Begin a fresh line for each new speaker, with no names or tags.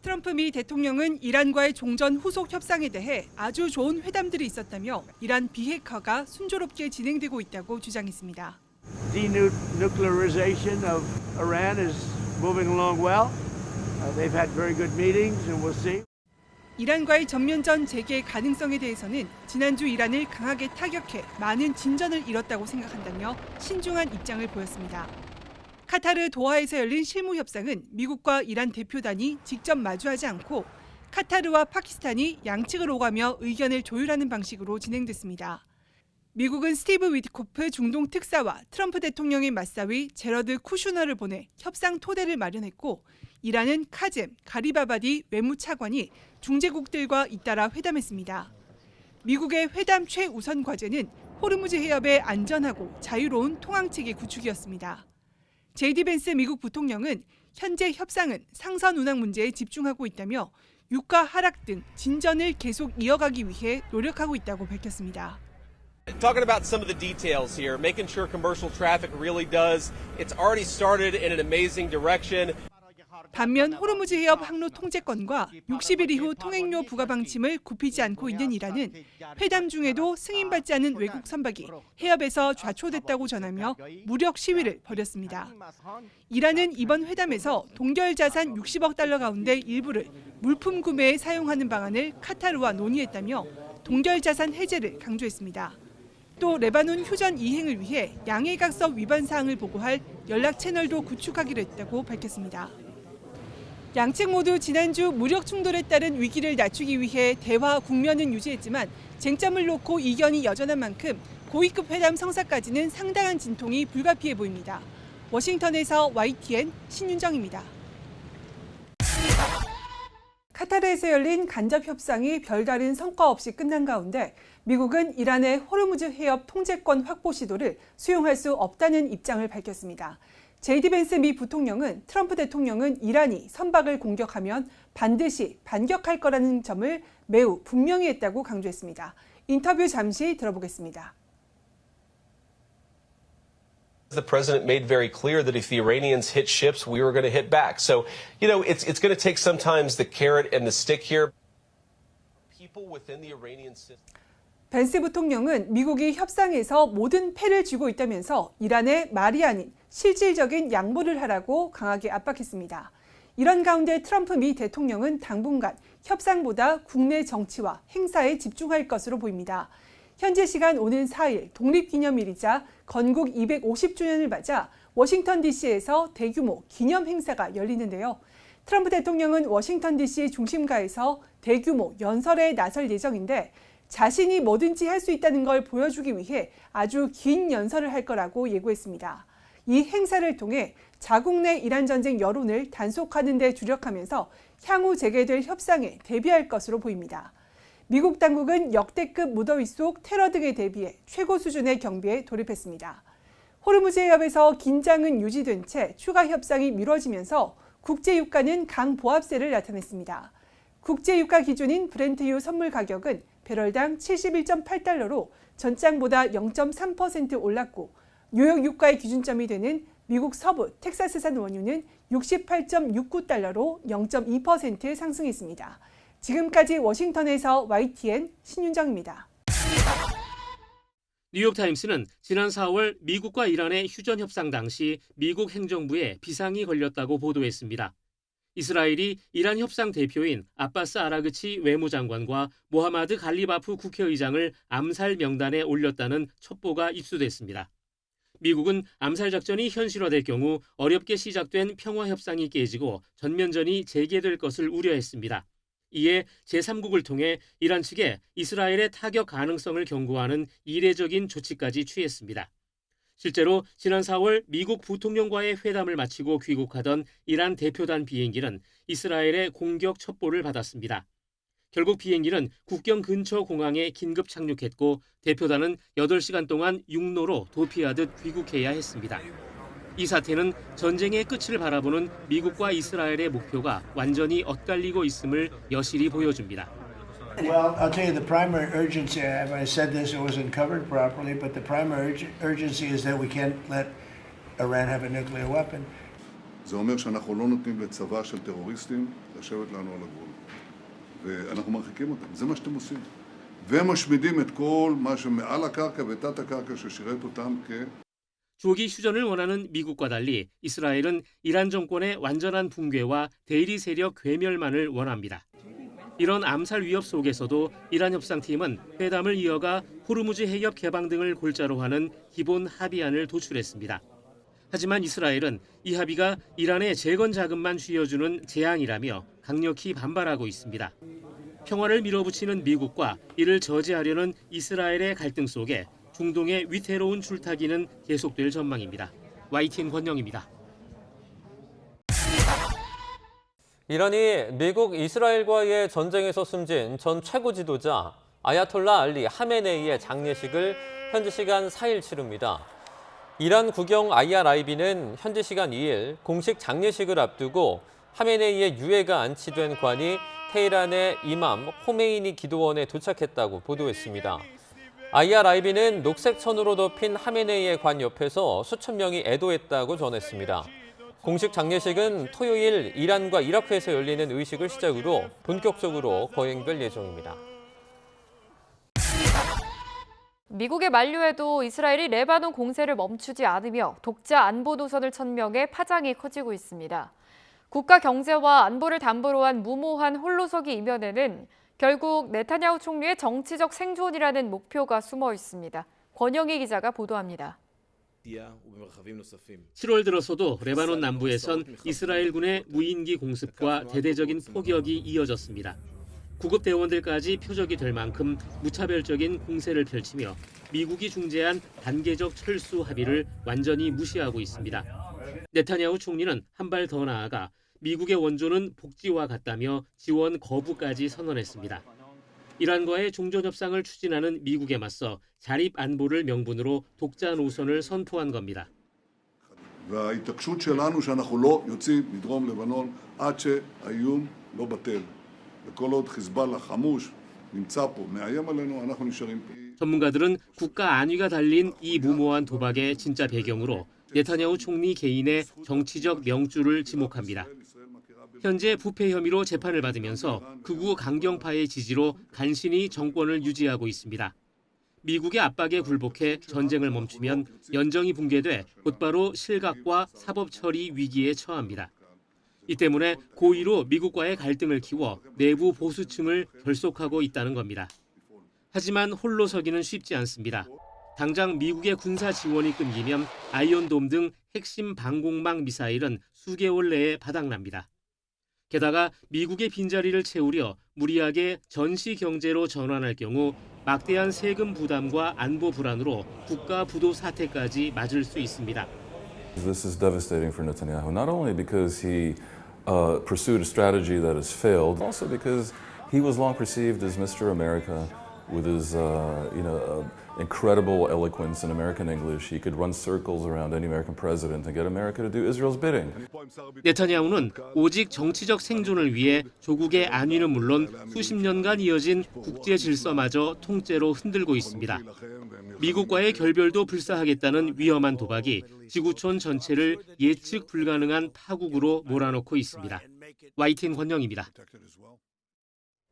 트럼프 미 대통령은 이란과의 종전 후속 협상에 대해 아주 좋은 회담들이 있었다며 이란 비핵화가 순조롭게 진행되고 있다고 주장했습니다.
Denuclearization of Iran is moving along well. They've had very good meetings and we'll see.
이란과의 전면전 재개 가능성에 대해서는 지난주 이란을 강하게 타격해 많은 진전을 이뤘다고 생각한다며 신중한 입장을 보였습니다. 카타르 도하에서 열린 실무 협상은 미국과 이란 대표단이 직접 마주하지 않고 카타르와 파키스탄이 양측을 오가며 의견을 조율하는 방식으로 진행됐습니다. 미국은 스티브 위트코프 중동 특사와 트럼프 대통령의 맞사위 제러드 쿠슈너를 보내 협상 토대를 마련했고 이란은 카젬, 가리바바디 외무차관이 중재국들과 잇따라 회담했습니다. 미국의 회담 최우선 과제는 호르무즈 해협의 안전하고 자유로운 통항체계 구축이었습니다. 제이디 벤스 미국 부통령은 현재 협상은 상선 운항 문제에 집중하고 있다며 유가 하락 등 진전을 계속 이어가기 위해 노력하고 있다고 밝혔습니다.
Talking about some of the details here, making sure commercial traffic really does. It's already started in an amazing direction.
반면 호르무즈 해협 항로 통제권과 60일 이후 통행료 부과 방침을 굽히지 않고 있는 이란은 회담 중에도 승인받지 않은 외국 선박이 해협에서 좌초됐다고 전하며 무력 시위를 벌였습니다. 이란은 이번 회담에서 동결 자산 60억 달러 가운데 일부를 물품 구매에 사용하는 방안을 카타르와 논의했다며 동결 자산 해제를 강조했습니다. 또 레바논 휴전 이행을 위해 양해각서 위반 사항을 보고할 연락 채널도 구축하기로 했다고 밝혔습니다. 양측 모두 지난주 무력 충돌에 따른 위기를 낮추기 위해 대화 국면은 유지했지만 쟁점을 놓고 이견이 여전한 만큼 고위급 회담 성사까지는 상당한 진통이 불가피해 보입니다. 워싱턴에서 YTN 신윤정입니다. 카타르에서 열린 간접 협상이 별다른 성과 없이 끝난 가운데 미국은 이란의 호르무즈 해협 통제권 확보 시도를 수용할 수 없다는 입장을 밝혔습니다. 제이디 벤스 미 부통령은 트럼프 대통령은 이란이 선박을 공격하면 반드시 반격할 거라는 점을 매우 분명히 했다고 강조했습니다. 인터뷰 잠시 들어보겠습니다.
The president made very clear that if the Iranians hit ships, we were going to hit back. So, it's going to take sometimes the carrot and the stick here. People within the Iranian system.
벤스 부통령은 미국이 협상에서 모든 패를 쥐고 있다면서 이란의 말이 아닌 실질적인 양보를 하라고 강하게 압박했습니다. 이런 가운데 트럼프 미 대통령은 당분간 협상보다 국내 정치와 행사에 집중할 것으로 보입니다. 현재 시간 오는 4일 독립기념일이자 건국 250주년을 맞아 워싱턴 DC에서 대규모 기념 행사가 열리는데요. 트럼프 대통령은 워싱턴 DC 중심가에서 대규모 연설에 나설 예정인데 자신이 뭐든지 할 수 있다는 걸 보여주기 위해 아주 긴 연설을 할 거라고 예고했습니다. 이 행사를 통해 자국 내 이란 전쟁 여론을 단속하는 데 주력하면서 향후 재개될 협상에 대비할 것으로 보입니다. 미국 당국은 역대급 무더위 속 테러 등에 대비해 최고 수준의 경비에 돌입했습니다. 호르무즈 해협에서 긴장은 유지된 채 추가 협상이 미뤄지면서 국제유가는 강보합세를 나타냈습니다. 국제유가 기준인 브렌트유 선물 가격은 배럴당 71.8달러로 전장보다 0.3% 올랐고 뉴욕 유가의 기준점이 되는 미국 서부 텍사스산 원유는 68.69달러로 0.2% 상승했습니다. 지금까지 워싱턴에서 YTN 신윤정입니다.
뉴욕타임스는 지난 4월 미국과 이란의 휴전 협상 당시 미국 행정부에 비상이 걸렸다고 보도했습니다. 이스라엘이 이란 협상 대표인 아바스 아라그치 외무장관과 모하마드 갈리바프 국회의장을 암살 명단에 올렸다는 첩보가 입수됐습니다. 미국은 암살 작전이 현실화될 경우 어렵게 시작된 평화 협상이 깨지고 전면전이 재개될 것을 우려했습니다. 이에 제3국을 통해 이란 측에 이스라엘의 타격 가능성을 경고하는 이례적인 조치까지 취했습니다. 실제로 지난 4월 미국 부통령과의 회담을 마치고 귀국하던 이란 대표단 비행기는 이스라엘의 공격 첩보를 받았습니다. 결국 비행기는 국경 근처 공항에 긴급 착륙했고 대표단은 8시간 동안 육로로 도피하듯 귀국해야 했습니다. 이 사태는 전쟁의 끝을 바라보는 미국과 이스라엘의 목표가 완전히 엇갈리고 있음을 여실히 보여줍니다.
Well, I'll tell you the primary urgency, if I said this, it wasn't covered properly, but the primary urgency is that we can't let Iran have a nuclear weapon.
זה אומר שאנחנו לא נותנים לצבא של טרוריסטים לשבת לנו על הגבול. ואנחנו מרחיקים אותם, זה מה שאתם עושים. ומשמידים את כל מה שמעל הקרקע ותת הקרקע ששירת אותם
조기 휴전을 원하는 미국과 달리 이스라엘은 이란 정권의 완전한 붕괴와 대리 세력 괴멸만을 원합니다. 이런 암살 위협 속에서도 이란 협상팀은 회담을 이어가 호르무즈 해협 개방 등을 골자로 하는 기본 합의안을 도출했습니다. 하지만 이스라엘은 이 합의가 이란의 재건 자금만 쥐어주는 제안이라며 강력히 반발하고 있습니다. 평화를 밀어붙이는 미국과 이를 저지하려는 이스라엘의 갈등 속에 중동의 위태로운 줄타기는 계속될 전망입니다. YTN 권영입니다.
이란이 미국 이스라엘과의 전쟁에서 숨진 전 최고 지도자 아야톨라 알리 하메네이의 장례식을 현지 시간 4일 치릅니다. 이란 국영 IRIB는 현지 시간 2일 공식 장례식을 앞두고 하메네이의 유해가 안치된 관이 테헤란의 이맘 호메이니 기도원에 도착했다고 보도했습니다. IRIB는 녹색 천으로 덮인 하메네이의 관 옆에서 수천 명이 애도했다고 전했습니다. 공식 장례식은 토요일 이란과 이라크에서 열리는 의식을 시작으로 본격적으로 거행될 예정입니다.
미국의 만류에도 이스라엘이 레바논 공세를 멈추지 않으며 독자 안보 노선을 천명해 파장이 커지고 있습니다. 국가 경제와 안보를 담보로 한 무모한 홀로서기 이면에는 결국 네타냐후 총리의 정치적 생존이라는 목표가 숨어 있습니다. 권영희 기자가 보도합니다.
7월 들어서도 레바논 남부에선 이스라엘군의 무인기 공습과 대대적인 포격이 이어졌습니다. 구급 대원들까지 표적이 될 만큼 무차별적인 공세를 펼치며 미국이 중재한 단계적 철수 합의를 완전히 무시하고 있습니다. 네타냐후 총리는 한 발 더 나아가 미국의 원조는 복지와 같다며 지원 거부까지 선언했습니다. 이란과의 종전협상을 추진하는 미국에 맞서 자립 안보를 명분으로 독자 노선을 선포한 겁니다.
וההתעקשות שלנו שאנחנו לא יוצאים מדרום לבנון עד שהאיום לא בטל. וכל עוד חיזבאללה חמוש נמצא פה, מאיים עלינו, אנחנו נשארים פה.
전문가들은 국가 안위가 달린 이 무모한 도박의 진짜 배경으로 네타냐후 총리 개인의 정치적 명주를 지목합니다. 현재 부패 혐의로 재판을 받으면서 극우 강경파의 지지로 간신히 정권을 유지하고 있습니다. 미국의 압박에 굴복해 전쟁을 멈추면 연정이 붕괴돼 곧바로 실각과 사법 처리 위기에 처합니다. 이 때문에 고의로 미국과의 갈등을 키워 내부 보수층을 결속하고 있다는 겁니다. 하지만 홀로 서기는 쉽지 않습니다. 당장 미국의 군사 지원이 끊기면 아이언돔 등 핵심 방공망 미사일은 수개월 내에 바닥납니다. 게다가 미국의 빈자리를 채우려 무리하게 전시 경제로 전환할 경우 막대한 세금 부담과 안보 불안으로 국가 부도 사태까지 맞을 수 있습니다.
This is devastating for Netanyahu, not only because he pursued a strategy that has failed, also because he was long perceived as Mr. America with his incredible eloquence in American English. He could run circles around any American president and get America to do Israel's bidding.
네타냐후는 오직 정치적 생존을 위해 조국의 안위는 물론 수십 년간 이어진 국제 질서마저 통째로 흔들고 있습니다. 미국과의 결별도 불사하겠다는 위험한 도박이 지구촌 전체를 예측 불가능한 파국으로 몰아넣고 있습니다. YTN 권영입니다.